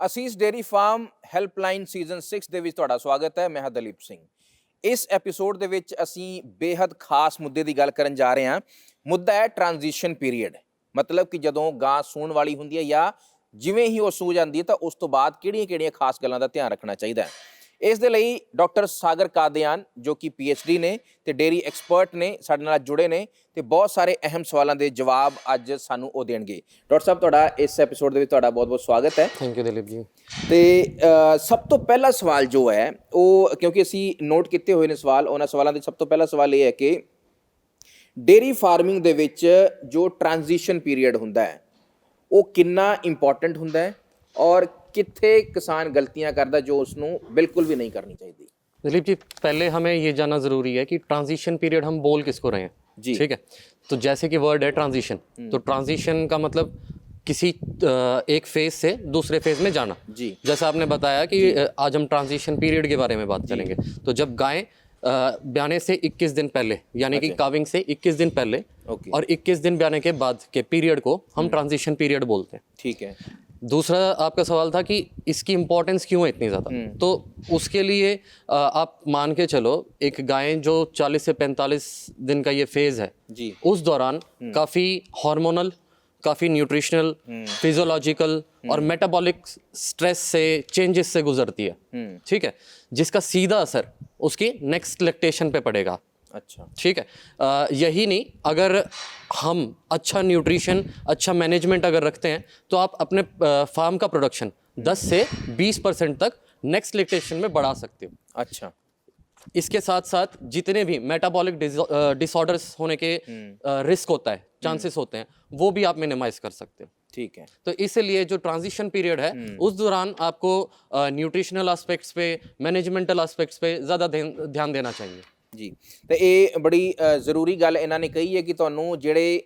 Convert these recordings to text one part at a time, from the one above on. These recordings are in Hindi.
ਅਸੀਸ ਡੇਅਰੀ ਫਾਰਮ ਹੈਲਪਲਾਈਨ ਸੀਜ਼ਨ 6 ਦੇ ਵਿੱਚ ਤੁਹਾਡਾ ਸਵਾਗਤ ਹੈ। ਮੈਂ ਹਾਂ ਦਲੀਪ ਸਿੰਘ। ਇਸ ਐਪੀਸੋਡ ਦੇ ਵਿੱਚ ਅਸੀਂ ਬੇहद ਖਾਸ ਮੁੱਦੇ ਦੀ ਗੱਲ ਕਰਨ ਜਾ ਰਹੇ ਹਾਂ। ਮੁੱਦਾ ਹੈ ਟ੍ਰਾਂਜੀਸ਼ਨ ਪੀਰੀਅਡ, ਮਤਲਬ ਕਿ ਜਦੋਂ ਗਾਂ ਸੂਣ ਵਾਲੀ ਹੁੰਦੀ ਹੈ ਜਾਂ ਜਿਵੇਂ ਹੀ ਉਹ ਸੂ ਜਾਂਦੀ ਹੈ ਤਾਂ ਉਸ ਤੋਂ ਬਾਅਦ ਕਿਹੜੀਆਂ-ਕਿਹੜੀਆਂ ਖਾਸ ਗੱਲਾਂ ਦਾ ਧਿਆਨ ਰੱਖਣਾ ਚਾਹੀਦਾ ਹੈ। ਇਸ ਦੇ ਲਈ ਡਾਕਟਰ ਸਾਗਰ ਕਾਦੀਆਨ ਜੋ ਕਿ PhD ਨੇ ਤੇ ਡੇਅਰੀ ਐਕਸਪਰਟ ਨੇ, ਸਾਡੇ ਨਾਲ ਜੁੜੇ ਨੇ ਤੇ ਬਹੁਤ ਸਾਰੇ ਅਹਿਮ ਸਵਾਲਾਂ ਦੇ ਜਵਾਬ ਅੱਜ ਸਾਨੂੰ ਉਹ ਦੇਣਗੇ। ਡਾਕਟਰ ਸਾਹਿਬ, ਤੁਹਾਡਾ ਇਸ ਐਪੀਸੋਡ ਦੇ ਵਿੱਚ ਤੁਹਾਡਾ ਬਹੁਤ-ਬਹੁਤ ਸਵਾਗਤ ਹੈ। ਥੈਂਕ ਯੂ ਦਿਲੀਪ ਜੀ। ਤੇ ਸਭ ਤੋਂ ਪਹਿਲਾ ਸਵਾਲ ਜੋ ਹੈ ਉਹ, ਕਿਉਂਕਿ ਅਸੀਂ ਨੋਟ ਕੀਤੇ ਹੋਏ ਨੇ ਸਵਾਲ, ਉਹਨਾਂ ਸਵਾਲਾਂ ਦੇ ਸਭ ਤੋਂ ਪਹਿਲਾ ਸਵਾਲ ਇਹ ਹੈ ਕਿ ਡੇਅਰੀ ਫਾਰਮਿੰਗ ਦੇ ਵਿੱਚ ਜੋ ਟ੍ਰਾਂਜੀਸ਼ਨ ਪੀਰੀਅਡ ਹੁੰਦਾ ਹੈ ਉਹ ਕਿੰਨਾ ਇੰਪੋਰਟੈਂਟ ਹੁੰਦਾ ਹੈ ਔਰ कितने किसान गलतियां करता जो उसनों बिल्कुल भी नहीं करनी चाहिए। दिलीप जी, पहले हमें ये जानना ज़रूरी है कि ट्रांजिशन पीरियड हम बोल किसको रहे हैं जी, ठीक है। तो जैसे कि वर्ड है ट्रांजिशन, तो ट्रांजिशन का मतलब किसी एक फेज से दूसरे फेज में जाना जी। जैसा आपने बताया कि आज हम ट्रांजिशन पीरियड के बारे में बात करेंगे। तो जब गाय ब्याने से 21 दिन पहले यानी कि काविंग से 21 दिन पहले और 21 दिन ब्याने के बाद के पीरियड को हम ट्रांजिशन पीरियड बोलते हैं, ठीक है। दूसरा आपका सवाल था कि इसकी इम्पोर्टेंस क्यों है इतनी ज़्यादा, तो उसके लिए आप मान के चलो एक गाय जो 40 से 45 दिन का ये फेज़ है जी, उस दौरान काफ़ी हार्मोनल, काफ़ी न्यूट्रिशनल, फिजियोलॉजिकल और मेटाबॉलिक स्ट्रेस से, चेंजेस से गुजरती है, ठीक है, जिसका सीधा असर उसकी नेक्स्ट लैक्टेशन पे पड़ेगा। अच्छा, ठीक है। यही नहीं, अगर हम अच्छा न्यूट्रिशन, अच्छा मैनेजमेंट अगर रखते हैं तो आप अपने फार्म का प्रोडक्शन 10 से 20% तक नेक्स्ट लैक्टेशन में बढ़ा सकते हो। अच्छा, इसके साथ साथ जितने भी मेटाबॉलिक डिसऑर्डर्स होने के रिस्क होता है, चांसेस होते हैं, वो भी आप मिनिमाइज कर सकते हो, ठीक है। तो इसलिए जो ट्रांजिशन पीरियड है उस दौरान आपको न्यूट्रिशनल एस्पेक्ट्स पे, मैनेजमेंटल एस्पेक्ट्स पे ज़्यादा ध्यान देना चाहिए जी। तो ये बड़ी ਜ਼ਰੂਰੀ ਗੱਲ ਇਹਨਾਂ ਨੇ ਕਹੀ ਹੈ ਕਿ ਤੁਹਾਨੂੰ ਜਿਹੜੇ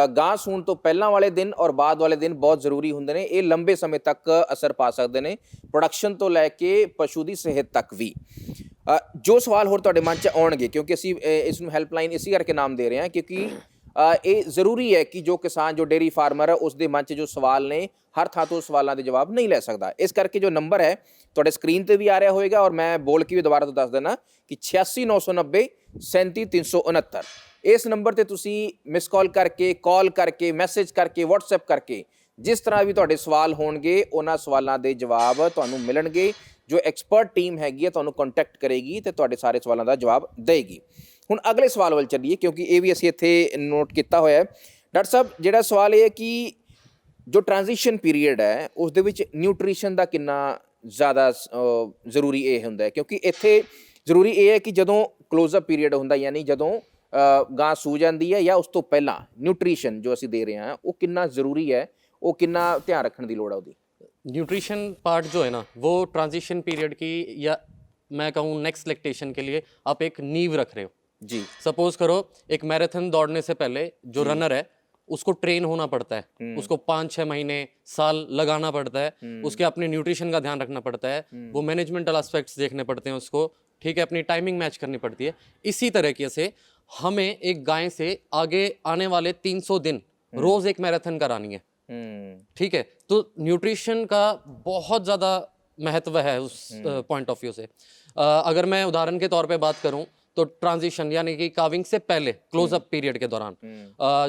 ਗਾਂ ਸੂਣ ਤੋਂ ਪਹਿਲਾਂ ਵਾਲੇ ਦਿਨ ਔਰ ਬਾਅਦ ਵਾਲੇ ਦਿਨ ਬਹੁਤ ਜ਼ਰੂਰੀ ਹੁੰਦੇ ਨੇ। ਇਹ ਲੰਬੇ ਸਮੇਂ ਤੱਕ ਅਸਰ ਪਾ ਸਕਦੇ ਨੇ, ਪ੍ਰੋਡਕਸ਼ਨ ਤੋਂ ਲੈ ਕੇ ਪਸ਼ੂ ਦੀ ਸਿਹਤ ਤੱਕ ਵੀ। ਜੋ ਸਵਾਲ ਹੋਰ ਤੁਹਾਡੇ ਮਨ 'ਚ ਆਉਣਗੇ, ਕਿਉਂਕਿ ਅਸੀਂ ਇਸ ਨੂੰ ਹੈਲਪਲਾਈਨ ਇਸੇ ਕਰਕੇ ਨਾਮ ਦੇ ਰਹੇ ਹਾਂ ਕਿਉਂਕਿ ਇਹ ਜ਼ਰੂਰੀ ਹੈ ਕਿ ਜੋ ਕਿਸਾਨ, ਜੋ ਡੇਅਰੀ ਫਾਰਮਰ ਹੈ, ਉਸ ਦੇ ਮਨ 'ਚ ਜੋ ਸਵਾਲ ਨੇ ਹਰ ਥਾਂ ਤੋਂ ਸਵਾਲਾਂ ਦੇ ਜਵਾਬ ਨਹੀਂ ਲੈ ਸਕਦਾ। ਇਸ ਕਰਕੇ ਜੋ ਨੰਬਰ ਹੈ ਤੁਹਾਡੇ ਸਕਰੀਨ 'ਤੇ ਵੀ ਆ ਰਿਹਾ ਹੋਏਗਾ ਔਰ ਮੈਂ ਬੋਲ ਕੇ ਵੀ ਦੁਬਾਰਾ ਤੋਂ ਦੱਸ ਦੇਣਾ ਕਿ 86 990 37 369, ਇਸ ਨੰਬਰ 'ਤੇ ਤੁਸੀਂ ਮਿਸ ਕਾਲ ਕਰਕੇ, ਮੈਸੇਜ ਕਰਕੇ, WhatsApp ਕਰਕੇ ਜਿਸ ਤਰ੍ਹਾਂ ਵੀ ਤੁਹਾਡੇ ਸਵਾਲ ਹੋਣਗੇ ਉਹਨਾਂ ਸਵਾਲਾਂ ਦੇ ਜਵਾਬ ਤੁਹਾਨੂੰ ਮਿਲਣਗੇ। ਜੋ ਐਕਸਪਰਟ ਟੀਮ ਹੈਗੀ ਹੈ ਤੁਹਾਨੂੰ ਕੰਟੈਕਟ ਕਰੇਗੀ ਤੇ ਤੁਹਾਡੇ ਸਾਰੇ ਸਵਾਲਾਂ ਦਾ ਜਵਾਬ ਦੇਗੀ। ਹੁਣ ਅਗਲੇ ਸਵਾਲ ਵੱਲ ਚੱਲੀਏ ਕਿਉਂਕਿ ਇਹ ਵੀ ਅਸੀਂ ਇੱਥੇ ਨੋਟ ਕੀਤਾ ਹੋਇਆ ਹੈ। ਡਾਕਟਰ ਸਾਹਿਬ, ਜਿਹੜਾ ਸਵਾਲ ਇਹ ਹੈ ਕਿ ਜੋ ਟ੍ਰਾਂਜੀਸ਼ਨ ਪੀਰੀਅਡ ਹੈ ਉਸ ਦੇ ਵਿੱਚ ਨਿਊਟ੍ਰੀਸ਼ਨ ਦਾ ਕਿੰਨਾ ਜ਼ਿਆਦਾ ਜ਼ਰੂਰੀ ਇਹ ਹੁੰਦਾ ਹੈ, ਕਿਉਂਕਿ ਇੱਥੇ ਜ਼ਰੂਰੀ ਇਹ ਹੈ ਕਿ ਜਦੋਂ ਕਲੋਜ਼ਅਪ ਪੀਰੀਅਡ ਹੁੰਦਾ ਯਾਨੀ ਜਦੋਂ ਗਾਂ ਸੂ ਜਾਂਦੀ ਹੈ ਜਾਂ ਉਸ ਤੋਂ ਪਹਿਲਾਂ ਨਿਊਟ੍ਰੀਸ਼ਨ ਜੋ ਅਸੀਂ ਦੇ ਰਹੇ ਹਾਂ ਉਹ ਕਿੰਨਾ ਜ਼ਰੂਰੀ ਹੈ, ਉਹ ਕਿੰਨਾ ਧਿਆਨ ਰੱਖਣ ਦੀ ਲੋੜ ਹੈ ਉਹਦੀ। न्यूट्रिशन पार्ट जो है ना वो ट्रांजिशन पीरियड की, या मैं कहूँ नेक्स्ट लैक्टेशन के लिए आप एक नींव रख रहे हो जी। सपोज करो एक मैराथन दौड़ने से पहले जो रनर है उसको ट्रेन होना पड़ता है, उसको 5-6 महीने, साल लगाना पड़ता है, उसके अपने न्यूट्रिशन का ध्यान रखना पड़ता है, वो मैनेजमेंटल एस्पेक्ट्स देखने पड़ते हैं उसको, ठीक है, अपनी टाइमिंग मैच करनी पड़ती है। इसी तरीके से हमें एक गाय से आगे आने वाले 300 दिन रोज़ एक मैराथन करानी है, ठीक है। तो न्यूट्रिशन का बहुत ज़्यादा महत्व है उस पॉइंट ऑफ व्यू से। अगर मैं उदाहरण के तौर पे बात करूं तो ट्रांजिशन यानी कि काविंग से पहले क्लोजअप पीरियड के दौरान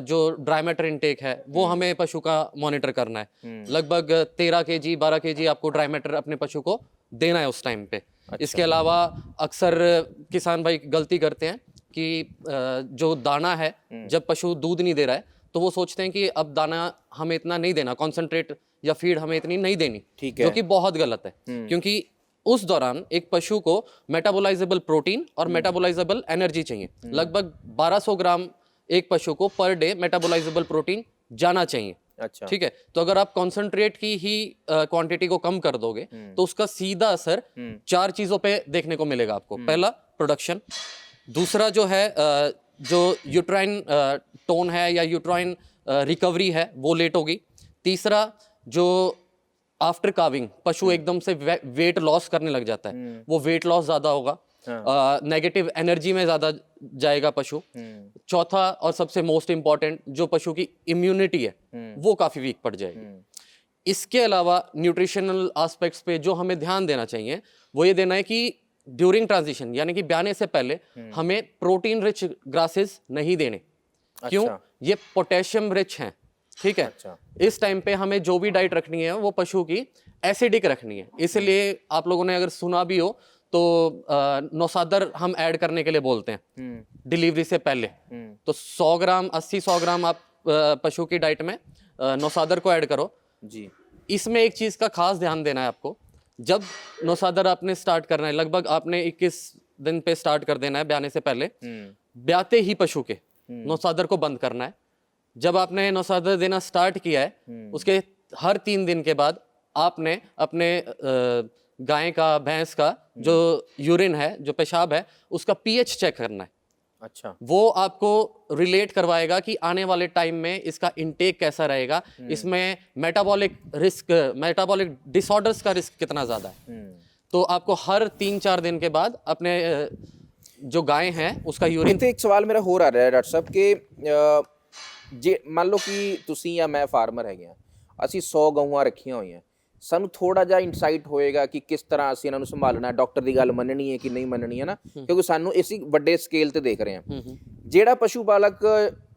जो ड्राई मैटर इनटेक है वो हमें पशु का मॉनिटर करना है। लगभग 13 kg 12 kg आपको ड्राई मैटर अपने पशु को देना है उस टाइम पे। अच्छा। इसके अलावा अक्सर किसान भाई गलती करते हैं कि जो दाना है जब पशु दूध नहीं दे रहा है तो वो सोचते हैं कि अब दाना हमें इतना नहीं देना, कॉन्सेंट्रेट या फीड हमें इतनी नहीं देनी, ठीक है, जो कि बहुत गलत है। क्योंकि उस दौरान एक पशु को मेटाबोलाइजेबल प्रोटीन और मेटाबोलाइजेबल एनर्जी चाहिए। लगभग 1200 ग्राम एक पशु को पर डे मेटाबोलाइजेबल प्रोटीन जाना चाहिए। अच्छा, ठीक है। तो अगर आप कॉन्सेंट्रेट की ही क्वांटिटी को कम कर दोगे तो उसका सीधा असर 4 चीज़ों पे देखने को मिलेगा आपको। पहला प्रोडक्शन, दूसरा जो है जो यूट्राइन टोन है या यूट्राइन रिकवरी है वो लेट होगी। तीसरा जो आफ्टर काविंग पशु एकदम से वेट लॉस करने लग जाता है, वो वेट लॉस ज़्यादा होगा, नेगेटिव एनर्जी में ज़्यादा जाएगा पशु। चौथा और सबसे मोस्ट इम्पॉर्टेंट, जो पशु की इम्यूनिटी है वो काफ़ी वीक पड़ जाएगी। इसके अलावा न्यूट्रिशनल एस्पेक्ट्स पे जो हमें ध्यान देना चाहिए वो ये देना है कि ड्यूरिंग ट्रांजिशन यानी कि ब्याने से पहले हमें प्रोटीन रिच ग्रासेस नहीं देने। क्यों? ये पोटेशियम रिच हैं, ठीक है। इस टाइम पे हमें जो भी डाइट रखनी है वो पशु की एसिडिक रखनी है। इसलिए आप लोगों ने अगर सुना भी हो तो नौसादर हम ऐड करने के लिए बोलते हैं डिलीवरी से पहले। तो 100 ग्राम 80-100 ग्राम आप पशु की डाइट में नौसादर को ऐड करो जी। इसमें एक चीज का खास ध्यान देना है आपको, जब नौसादर आपने स्टार्ट करना है, लगभग आपने 21 दिन पे स्टार्ट कर देना है ब्याने से पहले। ब्याते ही पशु के नौसादर को बंद करना है। जब आपने नौसादर देना स्टार्ट किया है उसके हर 3 दिन के बाद आपने अपने गाय का, भैंस का जो यूरिन है, जो पेशाब है, उसका पीएच चेक करना है। अच्छा, वो आपको रिलेट करवाएगा कि आने वाले टाइम में इसका इनटेक कैसा रहेगा, इसमें मेटाबॉलिक रिस्क, मेटाबॉलिक डिसऑर्डर्स का रिस्क कितना ज्यादा है। तो आपको हर 3-4 दिन के बाद अपने जो गाय हैं उसका यूरिन। ਇੱਥੇ ਇੱਕ ਸਵਾਲ ਮੇਰਾ ਹੋਰ ਆ ਰਿਹਾ ਹੈ ਡਾਕਟਰ ਸਾਹਿਬ ਕਿ ਜੇ ਮੰਨ ਲਓ ਕਿ ਤੁਸੀਂ ਜਾਂ ਮੈਂ ਫਾਰਮਰ ਹੈਗੇ ਆ, ਅਸੀਂ 100 ਗਊਆਂ ਰੱਖੀਆਂ ਹੋਈਆਂ, ਸਾਨੂੰ ਥੋੜਾ ਜਿਹਾ ਇਨਸਾਈਟ ਹੋਏਗਾ ਕਿ ਕਿਸ ਤਰ੍ਹਾਂ ਅਸੀਂ ਇਹਨਾਂ ਨੂੰ ਸੰਭਾਲਣਾ, ਡਾਕਟਰ ਦੀ ਗੱਲ ਮੰਨਣੀ ਹੈ ਕਿ ਨਹੀਂ ਮੰਨਣੀ ਹੈ ਨਾ, ਕਿਉਂਕਿ ਸਾਨੂੰ ਇਸੇ ਵੱਡੇ ਸਕੇਲ ਤੇ ਦੇਖ ਰਹੇ ਹਾਂ। ਜਿਹੜਾ ਪਸ਼ੂ ਪਾਲਕ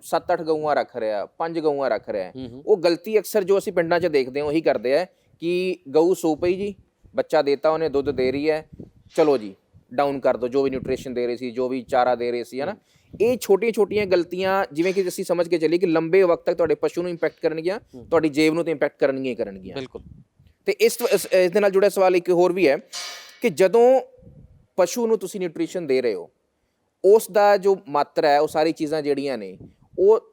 7-8 ਗਊਆਂ ਰੱਖ ਰਿਹਾ, 5 ਗਊਆਂ ਰੱਖ ਰਿਹਾ, ਉਹ ਗਲਤੀ ਅਕਸਰ ਜੋ ਅਸੀਂ ਪਿੰਡਾਂ 'ਚ ਦੇਖਦੇ ਹਾਂ ਉਹੀ ਕਰਦੇ ਆ ਕਿ ਗਊ ਸੋ ਪਈ ਜੀ, ਬੱਚਾ ਦੇਤਾ ਉਹਨੇ, ਦੁੱਧ ਦੇ ਰਹੀ ਹੈ, ਚਲੋ ਜੀ ਡਾਊਨ ਕਰ ਦਿਓ, ਜੋ ਵੀ ਨਿਊਟ੍ਰੀਸ਼ਨ ਦੇ ਰਹੇ ਸੀ, ਜੋ ਵੀ ਚਾਰਾ ਦੇ ਰਹੇ ਸੀ, ਹੈ ਨਾ। ਇਹ ਛੋਟੀਆਂ-ਛੋਟੀਆਂ ਗਲਤੀਆਂ ਜਿਵੇਂ ਕਿ ਅਸੀਂ ਸਮਝ ਕੇ ਚੱਲੀਏ ਕਿ ਲੰਬੇ ਵਕਤ ਤੱਕ ਤੁਹਾਡੇ ਪਸ਼ੂ ਨੂੰ ਇੰਪੈਕਟ ਕਰਨਗੀਆਂ, ਤੁਹਾਡੀ ਜੇਬ ਨੂੰ ਤਾਂ ਇੰਪੈਕਟ ਕਰਨਗੀਆਂ। ਬਿਲਕੁਲ। ਤੇ ਇਸ ਦੇ ਨਾਲ ਜੁੜਿਆ ਸਵਾਲ ਇੱਕ ਹੋਰ ਵੀ ਹੈ ਕਿ ਜਦੋਂ ਪਸ਼ੂ ਨੂੰ ਤੁਸੀਂ ਨਿਊਟ੍ਰੀਸ਼ਨ ਦੇ ਰਹੇ ਹੋ, ਉਸ ਦਾ ਜੋ ਮਾਤਰਾ ਹੈ, ਉਹ ਸਾਰੀ ਚੀਜ਼ਾਂ ਜਿਹੜੀਆਂ ਨੇ ਉਹ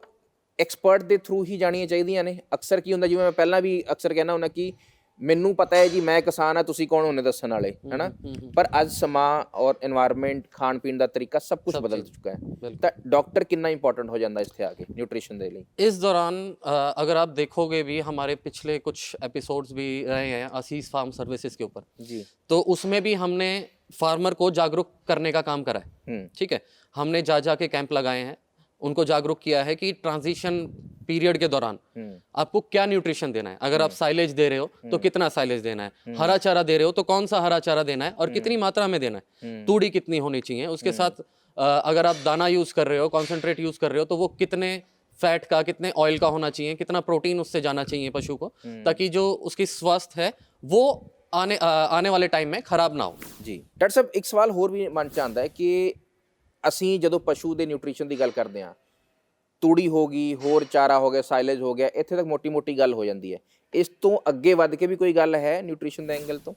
ਐਕਸਪਰਟ ਦੇ ਥਰੂ ਹੀ ਜਾਣੀਆਂ ਚਾਹੀਦੀਆਂ ਨੇ। ਅਕਸਰ ਕੀ ਹੁੰਦਾ, ਜਿਵੇਂ ਮੈਂ ਪਹਿਲਾਂ ਵੀ ਅਕਸਰ ਕਹਿਣਾ ਹੁੰਦਾ ਕਿ ਮੈਨੂੰ ਪਤਾ ਹੈ ਜੀ, ਮੈਂ ਕਿਸਾਨ ਆ, ਤੁਸੀਂ ਕੌਣ ਹੁੰਦੇ ਦੱਸਣ ਵਾਲੇ, ਹੈ ਨਾ। ਪਰ ਅੱਜ ਸਮਾਂ ਔਰ এনवायरमेंट, ਖਾਣ ਪੀਣ ਦਾ ਤਰੀਕਾ ਸਭ ਕੁਝ ਬਦਲ ਚੁੱਕਾ ਹੈ, ਤਾਂ डॉक्टर कितना इंपॉर्टेंट हो जाता है इससे आगे न्यूट्रिशन के लिए। इस दौरान अगर आप देखोगे भी हमारे पिछले कुछ एपिसोड्स भी रहे हैं आशीष फार्म सर्विसेज के ऊपर जी, तो उसमें भी हमने फार्मर को जागरूक करने का काम करा है, ठीक है। हमने जा के कैंप लगाए हैं, उनको जागरूक किया है कि ट्रांजिशन पीरियड के दौरान आपको क्या न्यूट्रिशन देना है। अगर आप साइलेज दे रहे हो तो कितना साइलेज देना है, हरा चारा दे रहे हो तो कौन सा हरा चारा देना है और कितनी मात्रा में देना है, तूड़ी कितनी होनी चाहिए, उसके साथ अगर आप दाना यूज कर रहे हो, कॉन्सेंट्रेट यूज कर रहे हो, तो वो कितने फैट का, कितने ऑयल का होना चाहिए, कितना प्रोटीन उससे जाना चाहिए पशु को, ताकि जो उसकी स्वास्थ्य है वो आने वाले टाइम में खराब ना हो जी। डॉक्टर साहब एक सवाल होर भी मन च आंदा है कि ਅਸੀਂ ਜਦੋਂ ਪਸ਼ੂ ਦੇ ਨਿਊਟ੍ਰੀਸ਼ਨ ਦੀ ਗੱਲ ਕਰਦੇ ਹਾਂ, ਤੂੜੀ ਹੋ ਗਈ, ਹੋਰ ਚਾਰਾ ਹੋ ਗਿਆ, ਸਾਈਲੇਜ ਹੋ ਗਿਆ, ਇੱਥੇ ਤੱਕ ਮੋਟੀ ਗੱਲ ਹੋ ਜਾਂਦੀ ਹੈ। ਇਸ ਤੋਂ ਅੱਗੇ ਵੱਧ ਕੇ ਵੀ ਕੋਈ ਗੱਲ ਹੈ न्यूट्रिशन ਦੇ एंगल ਤੋਂ?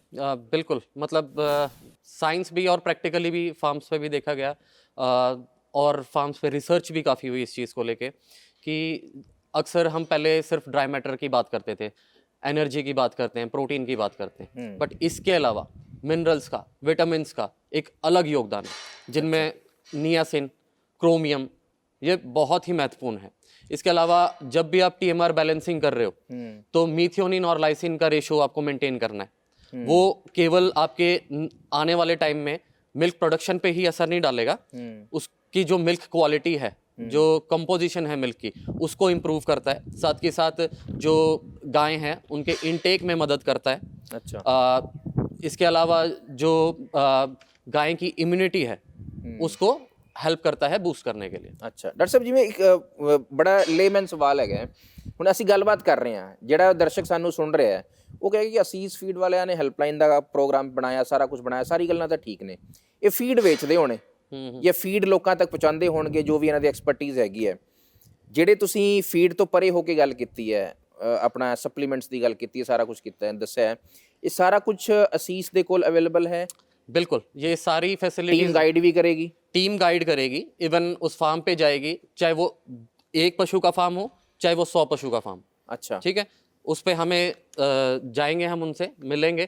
बिल्कुल, मतलब साइंस भी और प्रैक्टिकली भी फार्म्स पे भी देखा गया, और फार्म्स पे रिसर्च भी काफ़ी हुई इस चीज़ को लेके कि अक्सर हम पहले सिर्फ ड्राई मैटर की बात करते थे, एनर्जी की बात करते हैं, प्रोटीन की बात करते हैं, बट इसके अलावा मिनरल्स का, विटामिन्स का एक अलग योगदान है, जिनमें नियासिन, क्रोमियम, ये बहुत ही महत्वपूर्ण है। इसके अलावा जब भी आप टीएमआर बैलेंसिंग कर रहे हो तो मीथियोनिन और लाइसिन का रेशो आपको मेंटेन करना है। वो केवल आपके आने वाले टाइम में मिल्क प्रोडक्शन पे ही असर नहीं डालेगा, उसकी जो मिल्क क्वालिटी है, जो कंपोजिशन है मिल्क की, उसको इम्प्रूव करता है। साथ के साथ जो गाय हैं उनके इनटेक में मदद करता है। अच्छा, इसके अलावा जो गाय की इम्यूनिटी है उसको ਹੈਲਪ ਕਰਤਾ ਹੈ ਬੂਸਟ ਕਰਨੇ ਕੇ ਲਈ। ਅੱਛਾ ਡਾਕਟਰ ਸਾਹਿਬ, ਜਿਵੇਂ ਇੱਕ ਬੜਾ ਲੇਮੈਨ ਸਵਾਲ ਹੈਗਾ, ਹੁਣ ਅਸੀਂ ਗੱਲਬਾਤ ਕਰ ਰਹੇ ਹਾਂ, ਜਿਹੜਾ ਦਰਸ਼ਕ ਸਾਨੂੰ ਸੁਣ ਰਿਹਾ ਹੈ ਉਹ ਕਹੇਗਾ ਕਿ ਅਸੀਸ ਫੀਡ ਵਾਲਿਆਂ ਨੇ ਹੈਲਪਲਾਈਨ ਦਾ ਪ੍ਰੋਗਰਾਮ ਬਣਾਇਆ, ਸਾਰਾ ਕੁਝ ਬਣਾਇਆ, ਸਾਰੀ ਗੱਲਾਂ ਤਾਂ ਠੀਕ ਨੇ, ਇਹ ਫੀਡ ਵੇਚਦੇ ਹੋਣੇ ਜਾਂ ਫੀਡ ਲੋਕਾਂ ਤੱਕ ਪਹੁੰਚਾਉਂਦੇ ਹੋਣਗੇ, ਜੋ ਵੀ ਇਹਨਾਂ ਦੀ ਐਕਸਪਰਟੀਜ਼ ਹੈਗੀ ਹੈ। ਜਿਹੜੇ ਤੁਸੀਂ ਫੀਡ ਤੋਂ ਪਰੇ ਹੋ ਕੇ ਗੱਲ ਕੀਤੀ ਹੈ, ਆਪਣਾ ਸਪਲੀਮੈਂਟਸ ਦੀ ਗੱਲ ਕੀਤੀ ਹੈ, ਸਾਰਾ ਕੁਝ ਕੀਤਾ ਹੈ, ਦੱਸਿਆ ਹੈ, ਇਹ ਸਾਰਾ ਕੁਝ ਅਸੀਸ ਦੇ ਕੋਲ ਅਵੇਲੇਬਲ है? बिल्कुल, ये सारी फैसिलिटी टीम गाइड भी करेगी, टीम गाइड करेगी, इवन उस फार्म पे जाएगी, चाहे वो 1 पशु का फार्म हो, चाहे वो 100 पशु का फार्म। अच्छा, ठीक है। उस पे हमें जाएंगे, हम उनसे मिलेंगे,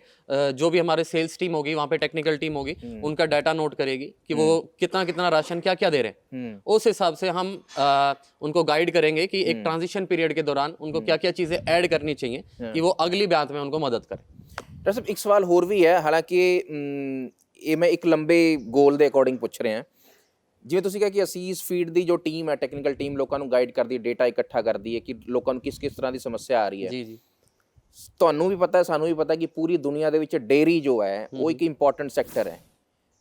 जो भी हमारे सेल्स टीम होगी, वहाँ पे टेक्निकल टीम होगी, उनका डाटा नोट करेगी कि वो कितना राशन क्या दे रहे हैं। उस हिसाब से हम उनको गाइड करेंगे कि एक ट्रांजिशन पीरियड के दौरान उनको क्या क्या चीज़ें ऐड करनी चाहिए कि वो अगली ब्यात में उनको मदद करें। ਡਾਕਟਰ ਸਾਹਿਬ ਇੱਕ ਸਵਾਲ ਹੋਰ ਵੀ ਹੈ, ਹਾਲਾਂਕਿ ਇਹ ਮੈਂ ਇੱਕ ਲੰਬੇ ਗੋਲ ਦੇ ਅਕੋਰਡਿੰਗ ਪੁੱਛ ਰਿਹਾ। ਜਿਵੇਂ ਤੁਸੀਂ ਕਿਹਾ ਕਿ ਅਸੀਸ ਫੀਡ ਦੀ ਜੋ ਟੀਮ ਹੈ, ਟੈਕਨੀਕਲ ਟੀਮ ਲੋਕਾਂ ਨੂੰ ਗਾਈਡ ਕਰਦੀ ਹੈ, ਡੇਟਾ ਇਕੱਠਾ ਕਰਦੀ ਹੈ ਕਿ ਲੋਕਾਂ ਨੂੰ ਕਿਸ ਤਰ੍ਹਾਂ ਦੀ ਸਮੱਸਿਆ ਆ ਰਹੀ ਹੈ। ਜੀ ਜੀ। ਤੁਹਾਨੂੰ ਵੀ ਪਤਾ ਸਾਨੂੰ ਵੀ ਪਤਾ ਕਿ ਪੂਰੀ ਦੁਨੀਆ ਦੇ ਵਿੱਚ ਡੇਅਰੀ ਜੋ ਹੈ ਉਹ ਇੱਕ ਇੰਪੋਰਟੈਂਟ ਸੈਕਟਰ ਹੈ।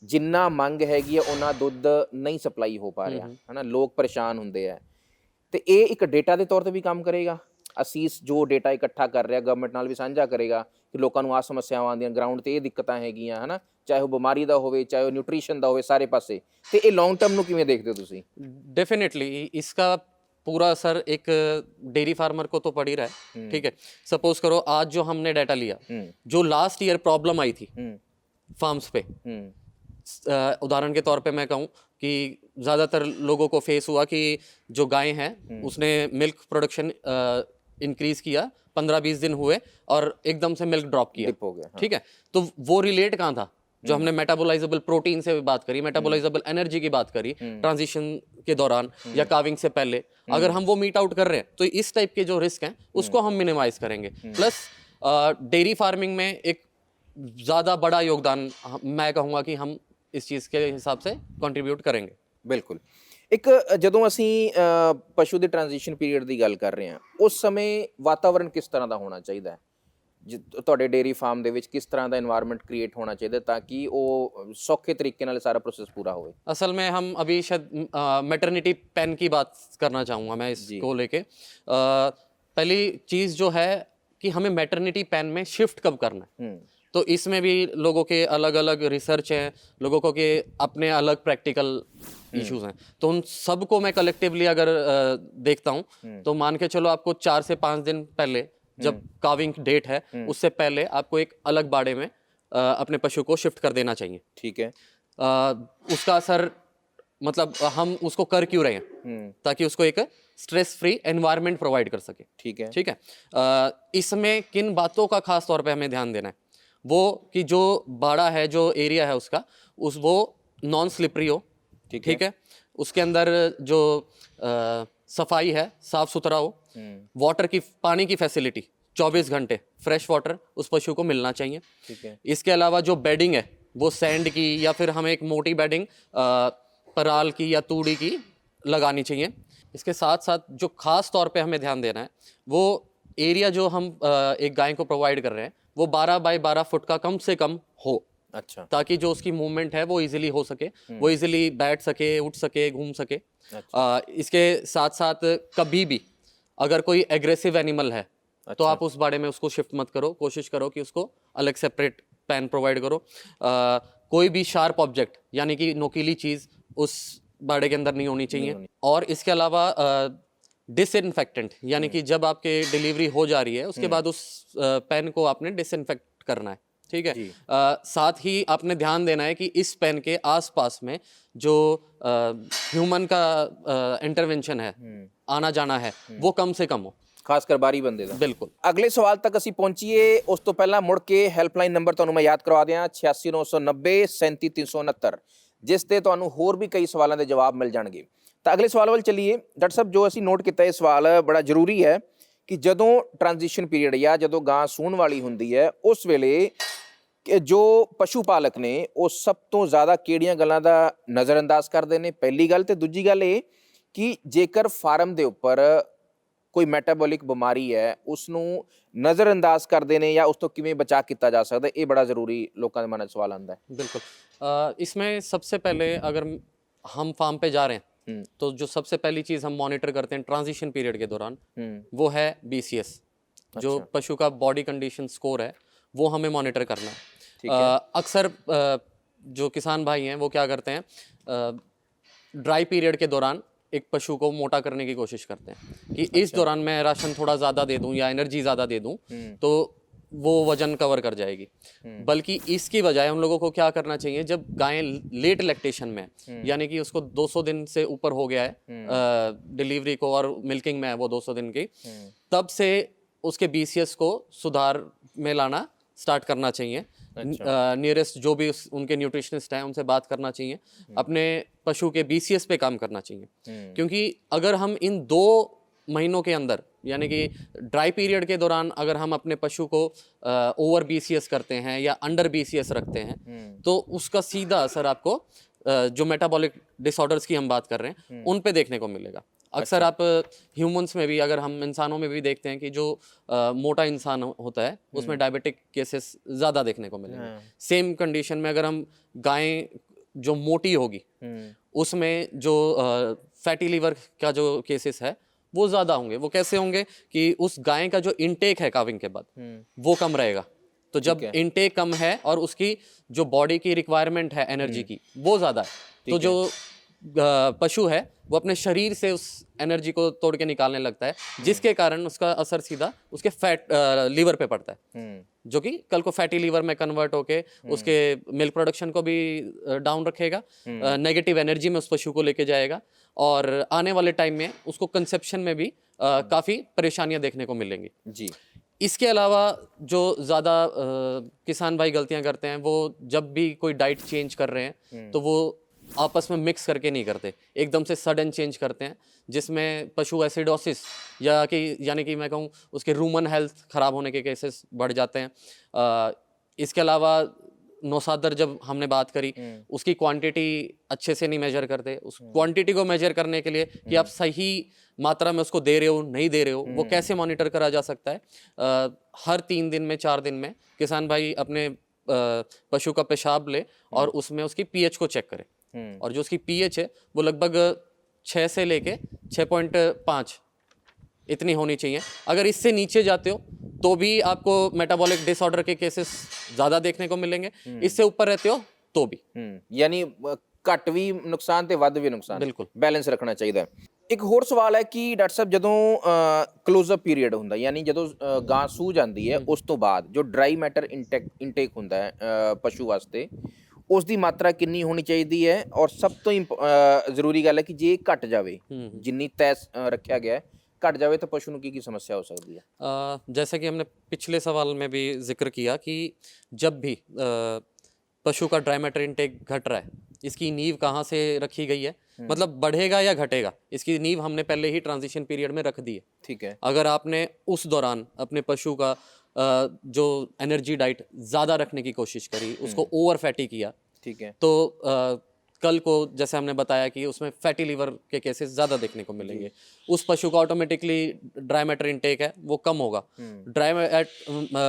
ਜਿੰਨਾ ਮੰਗ ਹੈਗੀ ਹੈ ਉਹਨਾਂ ਦੁੱਧ ਨਹੀਂ ਸਪਲਾਈ ਹੋ ਪਾ ਰਿਹਾ ਹਨਾ, ਲੋਕ ਪਰੇਸ਼ਾਨ ਹੁੰਦੇ ਆ। ਤੇ ਇਹ ਇੱਕ ਡੇਟਾ ਦੇ ਤੌਰ ਤੇ ਵੀ ਕੰਮ ਕਰੇਗਾ। ਅਸੀਸ ਜੋ ਡੇਟਾ ਇਕੱਠਾ ਕਰ ਰਿਹਾ ਗਵਰਨਮੈਂਟ ਨਾਲ ਵੀ ਸਾਂਝਾ ਕਰੇਗਾ ਕਿ ਲੋਕਾਂ ਨੂੰ ਆਹ ਸਮੱਸਿਆਵਾਂ ਆਉਂਦੀਆਂ ਗਰਾਊਂਡ ਤੇ, ਇਹ ਦਿੱਕਤਾਂ ਹੈਗੀਆਂ ਹਨਾ, ਚਾਹੇ ਉਹ ਬਿਮਾਰੀ ਦਾ ਹੋਵੇ ਚਾਹੇ ਉਹ ਨਿਊਟ੍ਰੀਸ਼ਨ ਦਾ ਹੋਵੇ, ਸਾਰੇ ਪਾਸੇ। ਤੇ ਇਹ ਲੌਂਗ ਟਰਮ ਨੂੰ ਕਿਵੇਂ ਦੇਖਦੇ ਹੋ ਤੁਸੀਂ? डेफिनेटली इसका पूरा असर एक डेयरी फार्मर को तो पड़ ही रहा है। ठीक है, सपोज करो आज जो हमने डाटा लिया, जो लास्ट ईयर प्रॉब्लम आई थी फार्म्स पे, उदाहरण के तौर पे मैं कहूँ कि ज़्यादातर लोगों को फेस हुआ कि जो गाय हैं उसने मिल्क प्रोडक्शन इंक्रीज किया, 15-20 दिन हुए और एकदम से मिल्क ड्रॉप किया। हो गया, हाँ। ठीक है, तो वो रिलेट कहाँ था? जो हमने मेटाबोलाइजेबल प्रोटीन से बात करी, मेटाबोलाइजेबल एनर्जी की बात करी ट्रांजिशन के दौरान या काविंग से पहले, अगर हम वो मीट आउट कर रहे हैं तो इस टाइप के जो रिस्क हैं उसको हम मिनिमाइज करेंगे। प्लस डेयरी फार्मिंग में एक ज़्यादा बड़ा योगदान मैं कहूँगा कि हम इस चीज़ के हिसाब से कंट्रीब्यूट करेंगे। ਬਿਲਕੁਲ। ਇੱਕ ਜਦੋਂ ਅਸੀਂ ਪਸ਼ੂ ਦੇ ਟ੍ਰਾਂਜੀਸ਼ਨ ਪੀਰੀਅਡ ਦੀ ਗੱਲ ਕਰ ਰਹੇ ਹਾਂ, ਉਸ ਸਮੇਂ ਵਾਤਾਵਰਣ ਕਿਸ ਤਰ੍ਹਾਂ ਦਾ ਹੋਣਾ ਚਾਹੀਦਾ ਹੈ? ਤੁਹਾਡੇ ਡੇਅਰੀ ਫਾਰਮ ਦੇ ਵਿੱਚ ਕਿਸ ਤਰ੍ਹਾਂ ਦਾ एनवायरनमेंट क्रिएट होना चाहिए ताकि वो सौखे तरीके नाल सारा प्रोसेस पूरा हो? असल में हम अभी शायद मैटरनिटी पैन की बात करना चाहूँगा मैं इसको लेके। पहली चीज़ जो है कि हमें मैटरनिटी पैन में शिफ्ट कब करना है, तो इसमें भी लोगों के अलग अलग रिसर्च हैं, लोगों को के अपने अलग प्रैक्टिकल इश्यूज हैं। तो उन सबको मैं कलेक्टिवली अगर देखता हूँ तो मान के चलो आपको 4 से 5 दिन पहले जब काविंग डेट है उससे पहले आपको एक अलग बाड़े में अपने पशु को शिफ्ट कर देना चाहिए। ठीक है। उसका असर मतलब हम उसको कर क्यों रहे हैं? ताकि उसको एक स्ट्रेस फ्री एनवायरनमेंट प्रोवाइड कर सके। ठीक है, ठीक है। इसमें किन बातों का खास तौर पे हमें ध्यान देना है? वो कि जो बाड़ा है, जो एरिया है उसका, वो नॉन स्लिपरी हो। ठीक है, उसके अंदर जो सफाई है, साफ सुथरा हो, वाटर की, पानी की फैसिलिटी 24 घंटे फ्रेश वाटर उस पशु को मिलना चाहिए। ठीक है। इसके अलावा जो बेडिंग है वो सैंड की या फिर हमें एक मोटी बेडिंग पराल की या तूड़ी की लगानी चाहिए। इसके साथ साथ जो खास तौर पे हमें ध्यान देना है वो एरिया जो हम एक गाय को प्रोवाइड कर रहे हैं वो 12 बाय 12 फुट का कम से कम हो। अच्छा। ताकि जो उसकी मूवमेंट है वो इजीली हो सके, वो इजीली बैठ सके, उठ सके, घूम सके। अच्छा। इसके साथ साथ कभी भी अगर कोई एग्रेसिव एनिमल है तो आप उस बाड़े में उसको शिफ्ट मत करो, कोशिश करो कि उसको अलग सेपरेट पैन प्रोवाइड करो। कोई भी शार्प ऑब्जेक्ट यानी कि नोकीली चीज़ उस बाड़े के अंदर नहीं होनी चाहिए। और इसके अलावा डिसइंफेक्टेंट यानी कि जब आपके डिलीवरी हो जा रही है उसके बाद उस पैन को आपने डिसइंफेक्ट करना है। ठीक है। साथ ही आपने ध्यान देना है कि इस पेन के आसपास में जो ह्यूमन का इंटरवेंशन है, आना जाना है, वो कम से कम हो, ਖਾਸਕਰ ਬਾਰੀ ਬੰਦੇ ਦਾ। ਬਿਲਕੁਲ। ਅਗਲੇ ਸਵਾਲ ਤੱਕ ਅਸੀਂ ਪਹੁੰਚੀਏ ਉਸ ਤੋਂ ਪਹਿਲਾਂ ਮੁੜ ਕੇ ਹੈਲਪਲਾਈਨ ਨੰਬਰ ਤੁਹਾਨੂੰ ਮੈਂ ਯਾਦ ਕਰਵਾ ਦਿਆਂ 8690 37369, ਜਿਸ ਤੇ ਤੁਹਾਨੂੰ ਹੋਰ ਵੀ ਕਈ ਸਵਾਲਾਂ ਦੇ ਜਵਾਬ ਮਿਲ ਜਾਣਗੇ। ਤਾਂ ਅਗਲੇ ਸਵਾਲ ਵੱਲ ਚੱਲੀਏ। ਡਾਕਟਰ ਸਾਹਿਬ, ਜੋ ਅਸੀਂ ਨੋਟ ਕੀਤਾ ਇਹ ਸਵਾਲ ਬੜਾ ਜ਼ਰੂਰੀ ਹੈ ਕਿ ਜਦੋਂ ਟ੍ਰਾਂਜੀਸ਼ਨ ਪੀਰੀਅਡ ਜਾਂ ਜਦੋਂ ਗਾਂ ਸੂਣ ਵਾਲੀ ਹੁੰਦੀ ਹੈ ਉਸ ਵੇਲੇ ਜੋ ਪਸ਼ੂ ਪਾਲਕ ਨੇ ਉਹ ਸਭ ਤੋਂ ਜ਼ਿਆਦਾ ਕਿਹੜੀਆਂ ਗੱਲਾਂ ਦਾ ਨਜ਼ਰਅੰਦਾਜ਼ ਕਰਦੇ ਨੇ? ਪਹਿਲੀ ਗੱਲ। ਤੇ ਦੂਜੀ ਗੱਲ ਇਹ ਕਿ ਜੇਕਰ ਫਾਰਮ ਦੇ ਉੱਪਰ ਕੋਈ ਮੈਟਾਬੋਲਿਕ ਬਿਮਾਰੀ ਹੈ ਉਸ ਨੂੰ ਨਜ਼ਰਅੰਦਾਜ਼ ਕਰਦੇ ਨੇ ਜਾਂ ਉਸ ਤੋਂ ਕਿਵੇਂ ਬਚਾਅ ਕੀਤਾ ਜਾ ਸਕਦਾ, ਇਹ ਬੜਾ ਜ਼ਰੂਰੀ ਲੋਕਾਂ ਦੇ ਮਨ 'ਚ ਸਵਾਲ ਆਉਂਦਾ है। बिल्कुल। इसमें सबसे पहले अगर हम फार्म पे जा रहे हैं तो जो सबसे पहली चीज़ हम मॉनिटर करते हैं ट्रांजिशन पीरियड के दौरान वो है BCS। जो पशु का बॉडी कंडीशन स्कोर है वो हमें मॉनिटर करना है। अक्सर जो किसान भाई हैं वो क्या करते हैं, ड्राई पीरियड के दौरान एक पशु को मोटा करने की कोशिश करते हैं कि इस दौरान मैं राशन थोड़ा ज़्यादा दे दूं या एनर्जी ज़्यादा दे दूं तो वो वजन कवर कर जाएगी। बल्कि इसकी बजाय हम लोगों को क्या करना चाहिए, जब गाय लेट लैक्टेशन में यानी कि उसको 200 दिन से ऊपर हो गया है डिलीवरी को और मिल्किंग में है वो 200 दिन की, तब से उसके BCS को सुधार में लाना स्टार्ट करना चाहिए। नियरेस्ट जो भी उनके न्यूट्रिशनिस्ट हैं उनसे बात करना चाहिए, अपने पशु के BCS पे काम करना चाहिए। क्योंकि अगर हम इन 2 महीनों के अंदर यानी कि ड्राई पीरियड के दौरान अगर हम अपने पशु को ओवर BCS करते हैं या अंडर BCS रखते हैं तो उसका सीधा असर आपको जो मेटाबॉलिक डिसऑर्डर्स की हम बात कर रहे हैं उन पे देखने को मिलेगा। अक्सर आप ह्यूमंस में भी, अगर हम इंसानों में भी देखते हैं कि जो मोटा इंसान होता है उसमें डायबिटिक केसेस ज़्यादा देखने को मिलेंगे। सेम कंडीशन में अगर हम गाय जो मोटी होगी उसमें जो फैटी लीवर का जो केसेस है वो ज़्यादा होंगे। वो कैसे होंगे कि उस गाय का जो इनटेक है काविंग के बाद वो कम रहेगा। तो जब इनटेक कम है और उसकी जो बॉडी की रिक्वायरमेंट है एनर्जी की वो ज़्यादा है, तो जो पशु है वो अपने शरीर से उस एनर्जी को तोड़ के निकालने लगता है, जिसके कारण उसका असर सीधा उसके फैट लीवर पे पड़ता है, जो कि कल को फैटी लीवर में कन्वर्ट होके उसके मिल्क प्रोडक्शन को भी डाउन रखेगा, नेगेटिव एनर्जी में उस पशु को लेके जाएगा और आने वाले टाइम में उसको कंसेप्शन में भी काफ़ी परेशानियां देखने को मिलेंगी जी। इसके अलावा जो ज़्यादा किसान भाई गलतियां करते हैं, वो जब भी कोई डाइट चेंज कर रहे हैं तो वो आपस में मिक्स करके नहीं करते, एकदम से सडन चेंज करते हैं, जिसमें पशु एसिडोसिस यानी कि मैं कहूँ उसके रूमन हेल्थ ख़राब होने के केसेस बढ़ जाते हैं। इसके अलावा नौसादर जब हमने बात करी, उसकी क्वांटिटी अच्छे से नहीं मेजर करते। उस क्वांटिटी को मेजर करने के लिए कि आप सही मात्रा में उसको दे रहे हो नहीं दे रहे हो, वो कैसे मॉनिटर करा जा सकता है? हर 3 दिन में 4 दिन में किसान भाई अपने पशु का पेशाब ले और उसमें उसकी पीएच को चेक करे, और जो उसकी पीएच है वो लगभग 6 से लेके 6.5 इतनी होनी चाहिए। अगर इससे नीचे जाते हो तो भी आपको मेटाबॉलिक डिसऑर्डर के केसेस ज़्यादा देखने को मिलेंगे, इससे ऊपर रहते हो तो भी। यानी घट भी नुकसान ते वध भी नुकसान, बिल्कुल बैलेंस रखना चाहिए। एक होर सवाल है कि डॉक्टर साहब ਜਦੋਂ क्लोजअप पीरियड ਹੁੰਦਾ, यानी ਜਦੋਂ ਗਾਂ ਸੂ ਜਾਂਦੀ ਹੈ ਉਸ ਤੋਂ ਬਾਅਦ ਜੋ ਡਰਾਈ ਮੈਟਰ ਇਨਟੇਕ ਹੁੰਦਾ ਹੈ ਪਸ਼ੂ ਵਾਸਤੇ, ਉਸ ਦੀ ਮਾਤਰਾ ਕਿੰਨੀ ਹੋਣੀ ਚਾਹੀਦੀ ਹੈ? ਔਰ ਸਭ ਤੋਂ ਜ਼ਰੂਰੀ ਗੱਲ ਹੈ ਕਿ ਜੇ ਘਟ ਜਾਵੇ ਜਿੰਨੀ ਤੈਅ ਰੱਖਿਆ ਗਿਆ घट जाए तो पशु की समस्या हो सकती है? जैसे कि हमने पिछले सवाल में भी जिक्र किया कि जब भी पशु का ड्राई मैटर इनटेक घट रहा है, इसकी नींव कहाँ से रखी गई है, मतलब बढ़ेगा या घटेगा, इसकी नींव हमने पहले ही ट्रांजिशन पीरियड में रख दी है। ठीक है, अगर आपने उस दौरान अपने पशु का जो एनर्जी डाइट ज़्यादा रखने की कोशिश करी, उसको ओवर फैटी किया, ठीक है, तो कल को जैसे हमने बताया कि उसमें फैटी लीवर के केसेस ज़्यादा देखने को मिलेंगे। उस पशु का ऑटोमेटिकली ड्राई मैटर इनटेक है वो कम होगा। ड्राई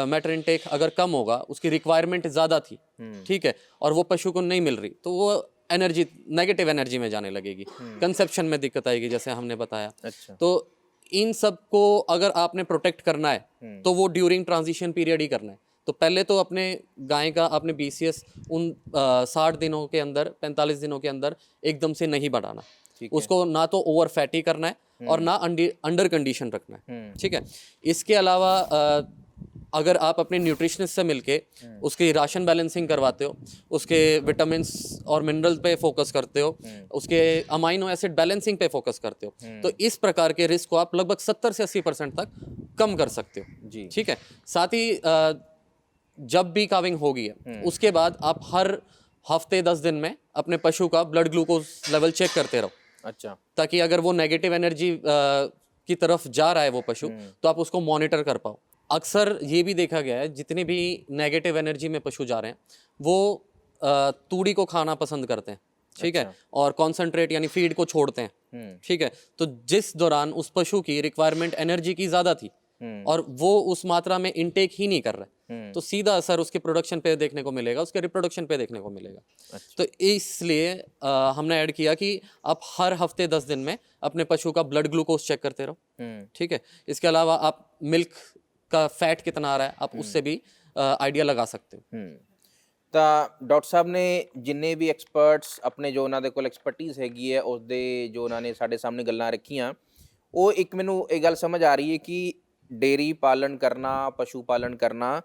मैटर इनटेक अगर कम होगा, उसकी रिक्वायरमेंट ज़्यादा थी, ठीक है, और वो पशु को नहीं मिल रही, तो वो एनर्जी नेगेटिव एनर्जी में जाने लगेगी, कंसेप्शन में दिक्कत आएगी जैसे हमने बताया। अच्छा। तो इन सब को अगर आपने प्रोटेक्ट करना है तो वो ड्यूरिंग ट्रांजिशन पीरियड ही करना है। तो पहले तो अपने गाय का आपने BCS उन 60 दिनों के अंदर 45 दिनों के अंदर एकदम से नहीं बढ़ाना, उसको ना तो ओवर फैटी करना है और ना अंडर कंडीशन रखना है, ठीक है। इसके अलावा अगर आप अपने न्यूट्रिशनिस्ट से मिलके उसकी राशन बैलेंसिंग करवाते हो, उसके विटामिन्स और मिनरल्स पे फोकस करते हो, उसके अमाइनो एसिड बैलेंसिंग पे फोकस करते हो, तो इस प्रकार के रिस्क को आप लगभग 70 से 80% तक कम कर सकते हो जी, ठीक है। साथ ही जब भी काविंग होगी है उसके बाद आप हर हफ्ते 10 दिन में अपने पशु का ब्लड ग्लूकोज लेवल चेक करते रहो। अच्छा। ताकि अगर वो नेगेटिव एनर्जी की तरफ जा रहा है वो पशु, तो आप उसको मॉनिटर कर पाओ। अक्सर ये भी देखा गया है जितने भी नेगेटिव एनर्जी में पशु जा रहे हैं वो तूड़ी को खाना पसंद करते हैं, ठीक है, और कॉन्सेंट्रेट यानी फीड को छोड़ते हैं, ठीक है। तो जिस दौरान उस पशु की रिक्वायरमेंट एनर्जी की ज़्यादा थी और वो उस मात्रा में इनटेक ही नहीं कर रहा है, तो सीधा असर उसके प्रोडक्शन पे देखने को मिलेगा, उसके रिप्रोडक्शन पे देखने को मिलेगा। अच्छा। तो इसलिए हमने ऐड किया कि आप हर हफ्ते 10 दिन में अपने पशु का ब्लड ग्लूकोज चेक करते रहो, ठीक है। इसके अलावा आप मिल्क का फैट कितना आ रहा है आप उससे भी आइडिया लगा सकते हो। ਤਾਂ ਡਾਕਟਰ ਸਾਹਿਬ ਨੇ ਜਿੰਨੇ ਵੀ ਐਕਸਪਰਟਸ ਆਪਣੇ ਜੋ ਉਹਨਾਂ ਦੇ ਕੋਲ ਐਕਸਪਰਟੀਜ਼ ਹੈਗੀ ਹੈ ਉਸ ਦੇ ਜੋ ਉਹਨਾਂ ਨੇ ਸਾਡੇ ਸਾਹਮਣੇ ਗੱਲਾਂ ਰੱਖੀਆਂ, ਉਹ ਇੱਕ ਮੈਨੂੰ ਇਹ ਗੱਲ ਸਮਝ ਆ ਰਹੀ ਹੈ ਕਿ ਡੇਰੀ ਪਾਲਣ ਕਰਨਾ, ਪਸ਼ੂ ਪਾਲਣ ਕਰਨਾ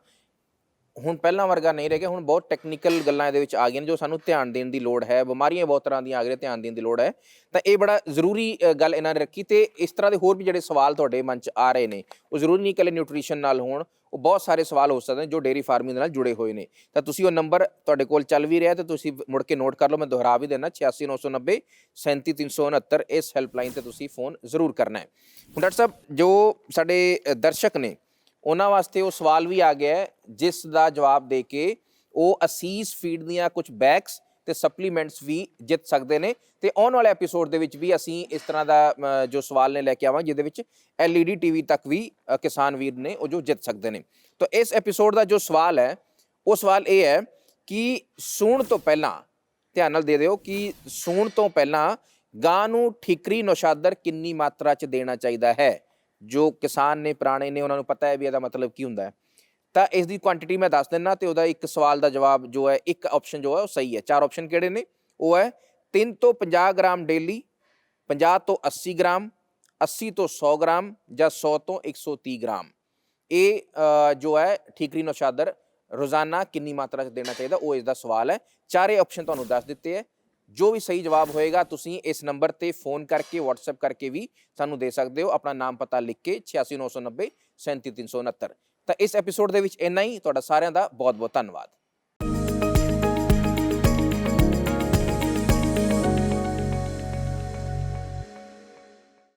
ਹੁਣ ਪਹਿਲਾਂ ਵਰਗਾ ਨਹੀਂ ਰਹਿ ਗਿਆ। ਹੁਣ ਬਹੁਤ ਟੈਕਨੀਕਲ ਗੱਲਾਂ ਇਹਦੇ ਵਿੱਚ ਆ ਗਈਆਂ ਨੇ ਜੋ ਸਾਨੂੰ ਧਿਆਨ ਦੇਣ ਦੀ ਲੋੜ ਹੈ। ਬਿਮਾਰੀਆਂ ਬਹੁਤ ਤਰ੍ਹਾਂ ਦੀਆਂ ਆ ਗਈਆਂ, ਧਿਆਨ ਦੇਣ ਦੀ ਲੋੜ ਹੈ। ਤਾਂ ਇਹ ਬੜਾ ਜ਼ਰੂਰੀ ਗੱਲ ਇਹਨਾਂ ਨੇ ਰੱਖੀ। ਅਤੇ ਇਸ ਤਰ੍ਹਾਂ ਦੇ ਹੋਰ ਵੀ ਜਿਹੜੇ ਸਵਾਲ ਤੁਹਾਡੇ ਮਨ 'ਚ ਆ ਰਹੇ ਨੇ, ਉਹ ਜ਼ਰੂਰੀ ਨਹੀਂ ਇਕੱਲੇ ਨਿਊਟ੍ਰੀਸ਼ਨ ਨਾਲ ਹੋਣ, ਉਹ ਬਹੁਤ ਸਾਰੇ ਸਵਾਲ ਹੋ ਸਕਦੇ ਨੇ ਜੋ ਡੇਅਰੀ ਫਾਰਮਿੰਗ ਦੇ ਨਾਲ ਜੁੜੇ ਹੋਏ ਨੇ। ਤਾਂ ਤੁਸੀਂ ਉਹ ਨੰਬਰ ਤੁਹਾਡੇ ਕੋਲ ਚੱਲ ਵੀ ਰਿਹਾ ਅਤੇ ਤੁਸੀਂ ਮੁੜ ਕੇ ਨੋਟ ਕਰ ਲਓ, ਮੈਂ ਦੁਹਰਾ ਵੀ ਦੇਣਾ 86 990 37 369 ਇਸ ਹੈਲਪਲਾਈਨ 'ਤੇ ਤੁਸੀਂ ਫੋਨ ਜ਼ਰੂਰ ਕਰਨਾ ਹੈ। ਹੁਣ ਡਾਕਟਰ ਸਾਹਿਬ ਜੋ ਸਾਡੇ ਦਰਸ਼ਕ ਨੇ ਉਹਨਾਂ ਵਾਸਤੇ ਉਹ ਸਵਾਲ ਵੀ ਆ ਗਿਆ ਜਿਸ ਦਾ ਜਵਾਬ ਦੇ ਕੇ ਉਹ ਅਸੀਸ ਫੀਡ ਦੀਆਂ ਕੁਝ ਬੈਗਸ ਤੇ ਸਪਲੀਮੈਂਟਸ ਵੀ ਜਿੱਤ ਸਕਦੇ ਨੇ। ਤੇ ਆਉਣ ਵਾਲੇ ਐਪੀਸੋਡ ਦੇ ਵਿੱਚ ਵੀ ਅਸੀਂ ਇਸ ਤਰ੍ਹਾਂ ਦਾ ਜੋ ਸਵਾਲ ਨੇ ਲੈ ਕੇ ਆਵਾਂ ਜਿਹਦੇ ਵਿੱਚ LED TV ਤੱਕ ਵੀ ਕਿਸਾਨ ਵੀਰ ਨੇ ਉਹ ਜੋ ਜਿੱਤ ਸਕਦੇ ਨੇ। ਤਾਂ ਇਸ ਐਪੀਸੋਡ ਦਾ ਜੋ ਸਵਾਲ ਹੈ ਉਹ ਸਵਾਲ ਇਹ ਹੈ ਕਿ ਸੂਣ ਤੋਂ ਪਹਿਲਾਂ, ਧਿਆਨ ਨਾਲ ਦੇ ਦਿਓ ਕਿ ਸੂਣ ਤੋਂ ਪਹਿਲਾਂ ਗਾਂ ਨੂੰ ਠੀਕਰੀ ਨੌਸ਼ਾਦਰ ਕਿੰਨੀ ਮਾਤਰਾ 'ਚ ਦੇਣਾ ਚਾਹੀਦਾ ਹੈ। ਜੋ ਕਿਸਾਨ ਨੇ ਪੁਰਾਣੇ ਨੇ ਉਹਨਾਂ ਨੂੰ ਪਤਾ ਹੈ ਵੀ ਇਹਦਾ ਮਤਲਬ ਕੀ ਹੁੰਦਾ ਹੈ। ਤਾਂ ਇਸ ਦੀ ਕੁਆਂਟੀਟੀ ਮੈਂ ਦੱਸ ਦਿੰਦਾ ਤੇ ਉਹਦਾ ਇੱਕ ਸਵਾਲ ਦਾ ਜਵਾਬ ਜੋ ਹੈ, ਇੱਕ ਆਪਸ਼ਨ ਜੋ ਹੈ ਉਹ ਸਹੀ ਹੈ। 4 ਆਪਸ਼ਨ ਕਿਹੜੇ ਨੇ? ਉਹ ਹੈ 3 ਤੋਂ 50 ਗ੍ਰਾਮ ਡੇਲੀ, 50 ਤੋਂ 80 ਗ੍ਰਾਮ, 80 ਤੋਂ 100 ਗ੍ਰਾਮ ਜਾਂ 100 ਤੋਂ 130 ਗ੍ਰਾਮ। ਇਹ ਜੋ ਹੈ ਠੀਕਰੀ ਨੌਸ਼ਾਦਰ ਰੋਜ਼ਾਨਾ ਕਿੰਨੀ ਮਾਤਰਾ 'ਚ ਦੇਣਾ ਚਾਹੀਦਾ, ਉਹ ਇਸ ਦਾ ਸਵਾਲ ਹੈ। ਚਾਰੇ ਆਪਸ਼ਨ ਤੁਹਾਨੂੰ ਦੱਸ ਦਿੱਤੇ ਹੈ। ਜੋ ਵੀ ਸਹੀ ਜਵਾਬ ਹੋਏਗਾ ਤੁਸੀਂ ਇਸ ਨੰਬਰ ਤੇ ਫੋਨ ਕਰਕੇ WhatsApp ਕਰਕੇ ਵੀ ਸਾਨੂੰ ਦੇ ਸਕਦੇ ਹੋ, ਆਪਣਾ ਨਾਮ ਪਤਾ ਲਿਖ ਕੇ 86 990 37 369। ਤਾਂ ਇਸ ਐਪੀਸੋਡ ਦੇ ਵਿੱਚ ਇੰਨਾ ਹੀ। ਤੁਹਾਡਾ ਸਾਰਿਆਂ ਦਾ ਬਹੁਤ ਬਹੁਤ ਧੰਨਵਾਦ।